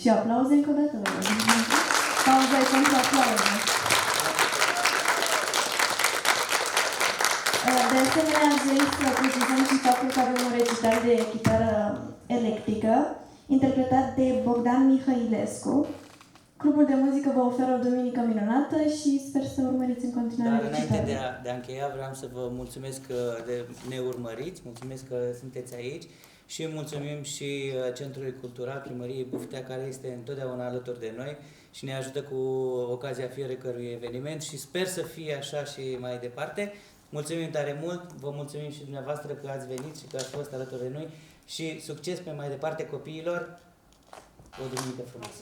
Și aplauze încă o dată. Pauza e pentru aplauze. De asemenea, aș dori să precizăm și faptul că avem un recital de chitară electrică, interpretat de Bogdan Mihailescu. Clubul de muzică vă oferă o duminică minunată și sper să urmăriți în continuare recitalul. Dar înainte de a încheia, vreau să vă mulțumesc că ne urmăriți, mulțumesc că sunteți aici și mulțumim și Centrului Cultural Primăriei Buftea, care este întotdeauna alături de noi și ne ajută cu ocazia fiecărui eveniment și sper să fie așa și mai departe. Mulțumim tare mult, vă mulțumim și dumneavoastră că ați venit și că ați fost alături de noi și succes pe mai departe copiilor, o duminică frumoasă!